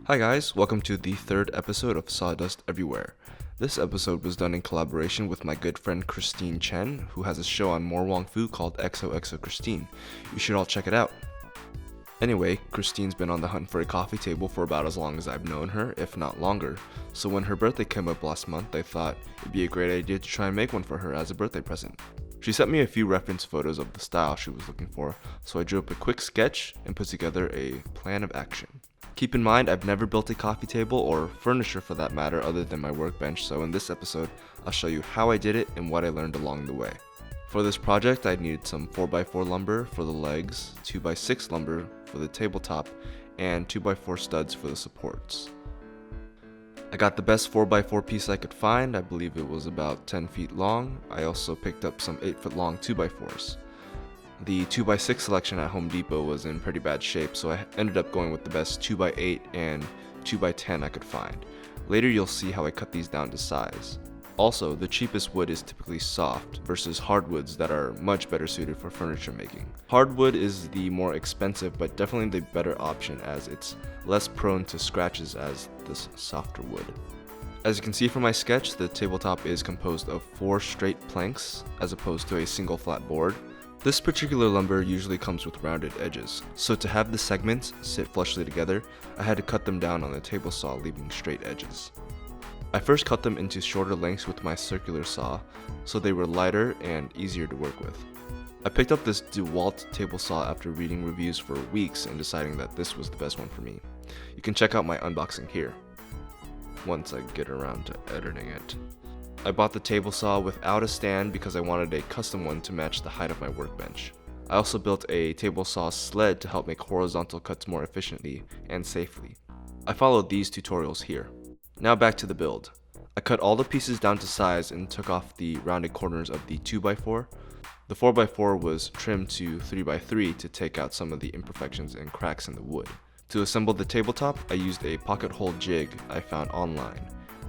Hi guys, welcome to the third episode of Sawdust Everywhere. This episode was done in collaboration with my good friend Christine Chen, who has a show on More Wong Fu called XOXO Christine. You should all check it out. Anyway, Christine's been on the hunt for a coffee table for about as long as I've known her, if not longer. So when her birthday came up last month, I thought it'd be a great idea to try and make one for her as a birthday present. She sent me a few reference photos of the style she was looking for, so I drew up a quick sketch and put together a plan of action. Keep in mind, I've never built a coffee table or furniture for that matter other than my workbench, so in this episode, I'll show you how I did it and what I learned along the way. For this project, I needed some 4x4 lumber for the legs, 2x6 lumber for the tabletop, and 2x4 studs for the supports. I got the best 4x4 piece I could find. I believe it was about 10 feet long. I also picked up some 8 foot long 2x4s. The 2x6 selection at Home Depot was in pretty bad shape, so I ended up going with the best 2x8 and 2x10 I could find. Later you'll see how I cut these down to size. Also, the cheapest wood is typically soft versus hardwoods that are much better suited for furniture making. Hardwood is the more expensive but definitely the better option as it's less prone to scratches as this softer wood. As you can see from my sketch, the tabletop is composed of 4 straight planks as opposed to a single flat board. This particular lumber usually comes with rounded edges, so to have the segments sit flushly together, I had to cut them down on the table saw, leaving straight edges. I first cut them into shorter lengths with my circular saw, so they were lighter and easier to work with. I picked up this DeWalt table saw after reading reviews for weeks and deciding that this was the best one for me. You can check out my unboxing here, once I get around to editing it. I bought the table saw without a stand because I wanted a custom one to match the height of my workbench. I also built a table saw sled to help make horizontal cuts more efficiently and safely. I followed these tutorials here. Now back to the build. I cut all the pieces down to size and took off the rounded corners of the 2x4. The 4x4 was trimmed to 3x3 to take out some of the imperfections and cracks in the wood. To assemble the tabletop, I used a pocket hole jig I found online.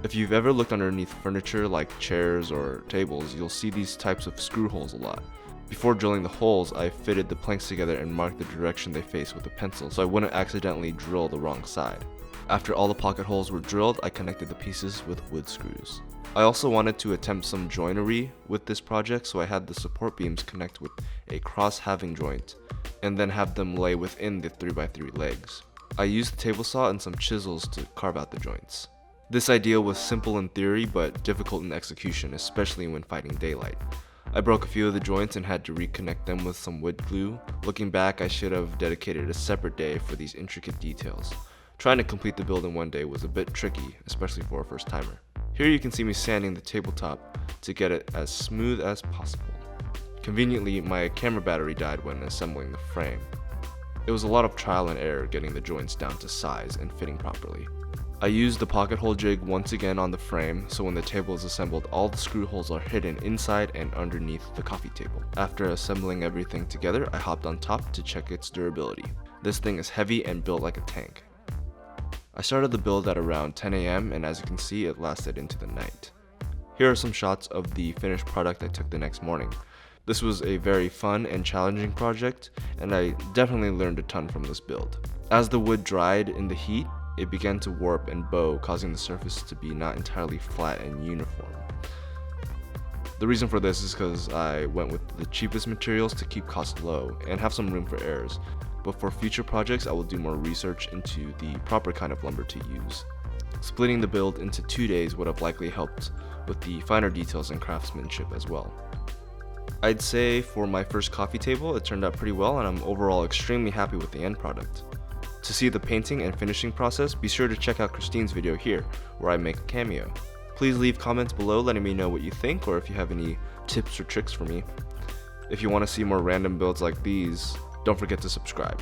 If you've ever looked underneath furniture like chairs or tables, you'll see these types of screw holes a lot. Before drilling the holes, I fitted the planks together and marked the direction they face with a pencil so I wouldn't accidentally drill the wrong side. After all the pocket holes were drilled, I connected the pieces with wood screws. I also wanted to attempt some joinery with this project, so I had the support beams connect with a cross-halving joint and then have them lay within the 3x3 legs. I used the table saw and some chisels to carve out the joints. This idea was simple in theory but difficult in execution, especially when fighting daylight. I broke a few of the joints and had to reconnect them with some wood glue. Looking back, I should have dedicated a separate day for these intricate details. Trying to complete the build in one day was a bit tricky, especially for a first timer. Here you can see me sanding the tabletop to get it as smooth as possible. Conveniently, my camera battery died when assembling the frame. It was a lot of trial and error getting the joints down to size and fitting properly. I used the pocket hole jig once again on the frame, so when the table is assembled, all the screw holes are hidden inside and underneath the coffee table. After assembling everything together, I hopped on top to check its durability. This thing is heavy and built like a tank. I started the build at around 10 AM and as you can see, it lasted into the night. Here are some shots of the finished product I took the next morning. This was a very fun and challenging project, and I definitely learned a ton from this build. As the wood dried in the heat, it began to warp and bow, causing the surface to be not entirely flat and uniform. The reason for this is because I went with the cheapest materials to keep costs low and have some room for errors, but for future projects I will do more research into the proper kind of lumber to use. Splitting the build into 2 days would have likely helped with the finer details and craftsmanship as well. I'd say for my first coffee table it turned out pretty well and I'm overall extremely happy with the end product. To see the painting and finishing process, be sure to check out Christine's video here, where I make a cameo. Please leave comments below letting me know what you think or if you have any tips or tricks for me. If you want to see more random builds like these, don't forget to subscribe.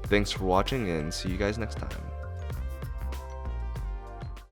Thanks for watching and see you guys next time.